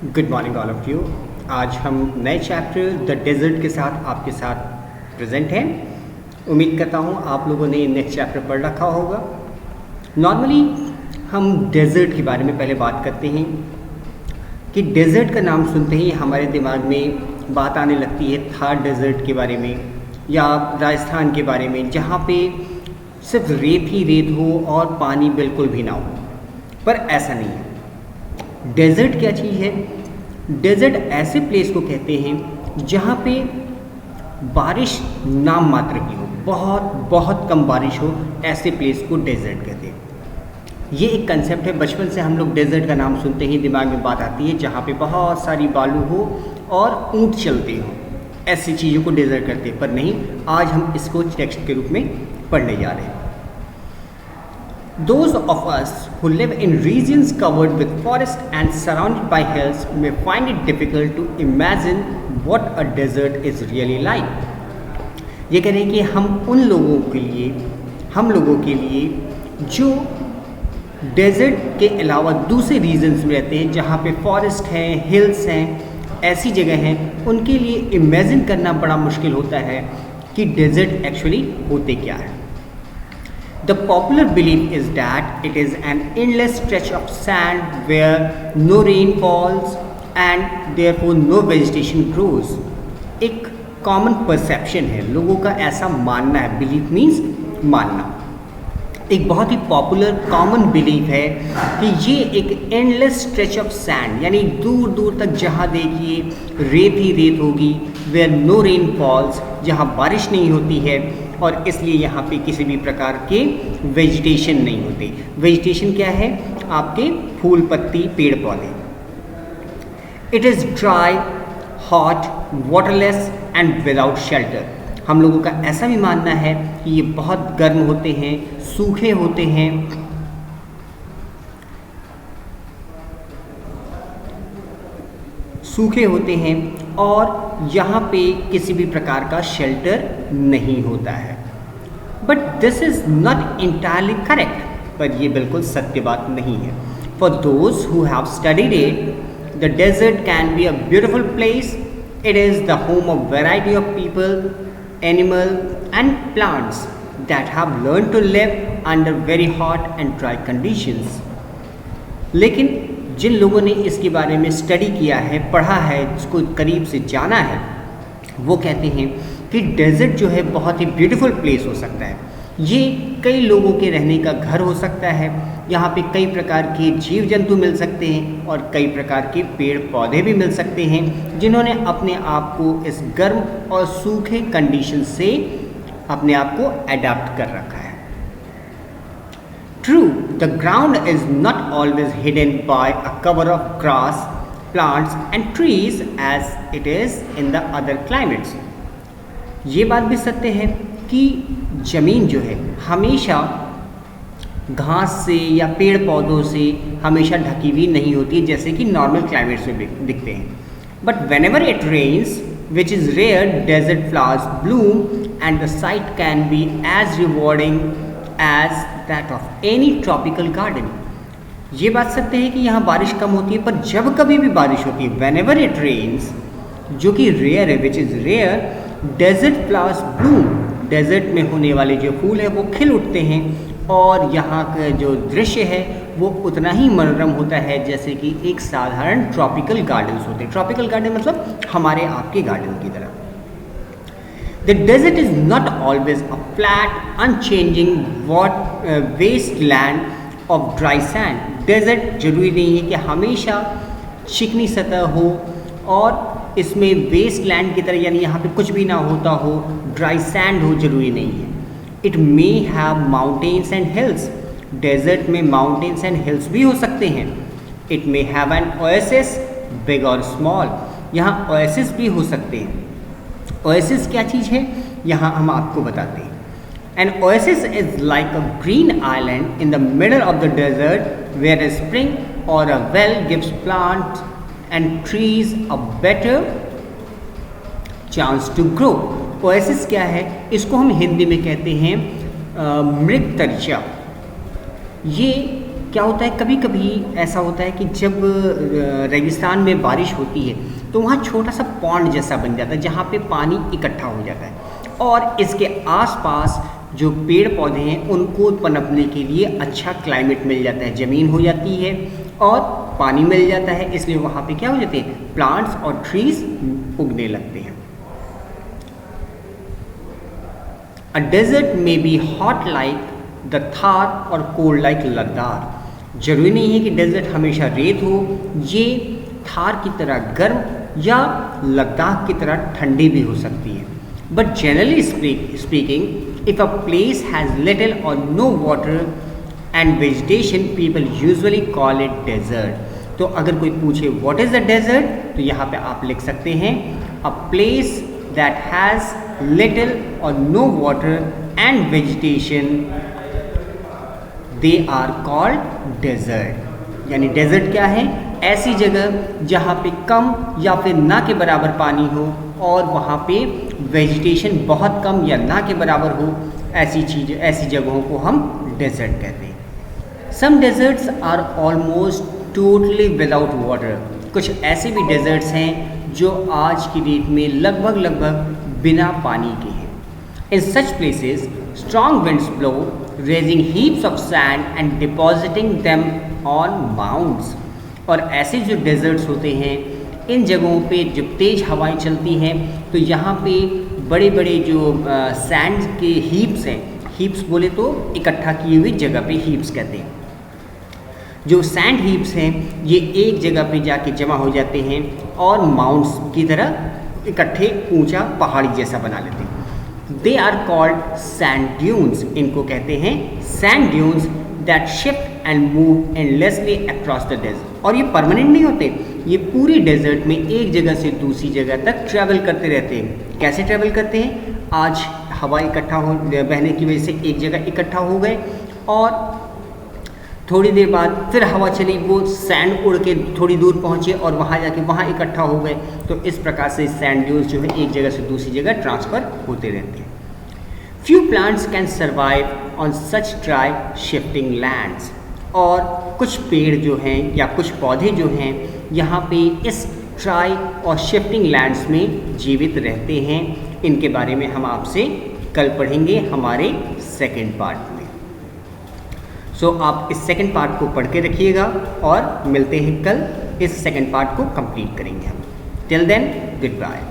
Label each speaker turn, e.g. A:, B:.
A: Good morning all of you. आज हम नए चैप्टर द डेजर्ट के साथ आपके साथ प्रेजेंट हैं। उम्मीद करता हूँ आप लोगों ने नेक्स्ट चैप्टर पढ़ रखा होगा। नॉर्मली हम डेजर्ट के बारे में पहले बात करते हैं कि डेजर्ट का नाम सुनते ही हमारे दिमाग में बात आने लगती है थार डेजर्ट के बारे में या राजस्थान के बारे में, जहाँ पे सिर्फ रेत ही रेत हो और पानी बिल्कुल भी ना हो। पर ऐसा नहीं है। डेजर्ट क्या चीज़ है? डेजर्ट ऐसे प्लेस को कहते हैं जहाँ पे बारिश नाम मात्र की हो, बहुत बहुत कम बारिश हो, ऐसे प्लेस को डेजर्ट कहते हैं। ये एक कंसेप्ट है। बचपन से हम लोग डेजर्ट का नाम सुनते ही दिमाग में बात आती है जहाँ पे बहुत सारी बालू हो और ऊँट चलते हो, ऐसी चीज़ों को डेजर्ट कहते हैं। पर नहीं, आज हम इसको टेक्स्ट के रूप में पढ़ने जा रहे हैं। Those of us who live in regions covered with forest and surrounded by hills may find it difficult to imagine what a desert is really like. ये कह रहे हैं कि हम लोगों के लिए जो डेजर्ट के अलावा दूसरे रीजन्स में रहते हैं, जहाँ पे फॉरेस्ट हैं, हिल्स हैं, ऐसी जगह हैं, उनके लिए इमेजिन करना बड़ा मुश्किल होता है कि डेजर्ट एक्चुअली होते क्या है। The popular belief is that it is an endless stretch of sand where no rain falls and therefore no vegetation grows. एक common perception है, लोगों का ऐसा मानना है। belief means मानना। एक बहुत ही पॉपुलर कॉमन बिलीफ है कि ये एक एंडलेस स्ट्रेच ऑफ सैंड, यानी दूर दूर तक जहाँ देखिए रेत ही रेत होगी, वेयर नो रेन फॉल्स, जहाँ बारिश नहीं होती है और इसलिए यहाँ पे किसी भी प्रकार के वेजिटेशन नहीं होते। वेजिटेशन क्या है? आपके फूल पत्ती पेड़ पौधे। It is dry, hot, waterless and without shelter. हम लोगों का ऐसा भी मानना है कि ये बहुत गर्म होते हैं, सूखे होते हैं, और यहाँ पे किसी भी प्रकार का शेल्टर नहीं होता है। But this is not entirely correct. पर ये बिल्कुल सत्य बात नहीं है। For those who have studied it, the desert can be a beautiful place. It is the home of variety of people, animal and plants that have learned to live under very hot and dry conditions. लेकिन जिन लोगों ने इसके बारे में study किया है, पढ़ा है, इसको करीब से जाना है, वो कहते हैं कि डेजर्ट जो है बहुत ही ब्यूटीफुल प्लेस हो सकता है। ये कई लोगों के रहने का घर हो सकता है। यहाँ पे कई प्रकार के जीव जंतु मिल सकते हैं और कई प्रकार के पेड़ पौधे भी मिल सकते हैं, जिन्होंने अपने आप को इस गर्म और सूखे कंडीशन से अपने आप को अडेप्ट कर रखा है। True, the ground is not always hidden by a cover of grass, plants and trees as it is in the other climates. ये बात भी सत्य है कि ज़मीन जो है हमेशा घास से या पेड़ पौधों से हमेशा ढकी हुई नहीं होती, जैसे कि नॉर्मल क्लाइमेट्स में दिखते हैं। But whenever it rains, which is rare, desert flowers bloom and the sight can be as rewarding as that of any tropical garden. ये बात सत्य है कि यहाँ बारिश कम होती है, पर जब कभी भी बारिश होती है, वेनेवर इट रेन्स, जो कि रेयर है, which is rare, desert flowers bloom, desert में होने वाले जो फूल हैं वो खिल उठते हैं और यहाँ का जो दृश्य है वो उतना ही मनोरम होता है जैसे कि एक साधारण ट्रॉपिकल गार्डन्स होते हैं। ट्रॉपिकल गार्डन मतलब हमारे आपके गार्डन की तरह। The desert is not always a flat unchanging waste land of dry sand. Desert जरूरी नहीं है कि हमेशा चिकनी सतह हो और इसमें वेस्ट लैंड की तरह, यानी यहाँ पे कुछ भी ना होता हो, ड्राई सैंड हो, जरूरी नहीं है। It may have mountains and hills. Desert में माउंटेन्स एंड हिल्स भी हो सकते हैं। It may have an oasis, big और स्मॉल। यहाँ ओएसिस भी हो सकते हैं। ओएसिस क्या चीज़ है, यहाँ हम आपको बताते हैं। An oasis is like a green island in the middle of the desert where a spring or a well gives plants and trees a better chance to grow. Oasis क्या है? इसको हम हिंदी में कहते हैं मृग तरिचा। ये क्या होता है, कभी कभी ऐसा होता है कि जब रेगिस्तान में बारिश होती है तो वहाँ छोटा सा पॉन्ड जैसा बन जाता है जहाँ पे पानी इकट्ठा हो जाता है और इसके आसपास जो पेड़ पौधे हैं उनको पनपने के लिए अच्छा क्लाइमेट मिल जाता है, ज़मीन हो जाती है और पानी मिल जाता है, इसलिए वहाँ पे क्या हो जाते हैं, प्लांट्स और ट्रीज उगने लगते हैं। A desert may be hot like the Thar और cold like लद्दाख। जरूरी नहीं है कि डेजर्ट हमेशा रेत हो, ये थार की तरह गर्म या लद्दाख की तरह ठंडी भी हो सकती है। But generally speaking if a place has little or no water and vegetation people usually call it desert. तो अगर कोई पूछे व्हाट इज़ द डेजर्ट तो यहाँ पे आप लिख सकते हैं a place that has little or no water and vegetation they are called desert। यानी डेजर्ट क्या है, ऐसी जगह जहाँ पे कम या फिर ना के बराबर पानी हो और वहाँ पे वेजिटेशन बहुत कम या ना के बराबर हो, ऐसी जगहों को हम डेजर्ट कहते हैं। Some deserts are almost totally without water. कुछ ऐसे भी डेजर्ट्स हैं जो आज की डेट में लगभग बिना पानी के हैं। In such places strong winds blow raising heaps of sand and depositing them on mounts. और ऐसे जो डेजर्ट्स होते हैं इन जगहों पे जब तेज़ हवाएं चलती हैं तो यहाँ पे बड़े बड़े जो सैंड के हीप्स हैं, हीप्स बोले तो इकट्ठा किए हुई जगह पे हीप्स कहते हैं, जो सैंड हीप्स हैं ये एक जगह पे जाके जमा हो जाते हैं और माउंट्स की तरह इकट्ठे ऊंचा पहाड़ी जैसा बना लेते हैं। They are called sand dunes. इनको कहते हैं sand dunes that shift and move endlessly across the desert. और ये परमानेंट नहीं होते, ये पूरी डेजर्ट में एक जगह से दूसरी जगह तक ट्रैवल करते रहते हैं। कैसे ट्रैवल करते हैं, आज हवा इकट्ठा हो बहने की वजह से एक जगह इकट्ठा हो गए और थोड़ी देर बाद फिर हवा चली, वो सैंड उड़ के थोड़ी दूर पहुँचे और वहाँ जाके वहाँ इकट्ठा हो गए। तो इस प्रकार से सैंड ड्यून्स जो है एक जगह से दूसरी जगह ट्रांसफ़र होते रहते हैं। Few plants can survive on such dry shifting lands. और कुछ पेड़ जो हैं या कुछ पौधे जो हैं यहाँ पे इस ड्राई और शिफ्टिंग लैंड्स में जीवित रहते हैं। इनके बारे में हम आपसे कल पढ़ेंगे हमारे सेकेंड पार्ट में। सो आप इस सेकंड पार्ट को पढ़ के रखिएगा और मिलते हैं कल, इस सेकंड पार्ट को कंप्लीट करेंगे हम। Till then good bye.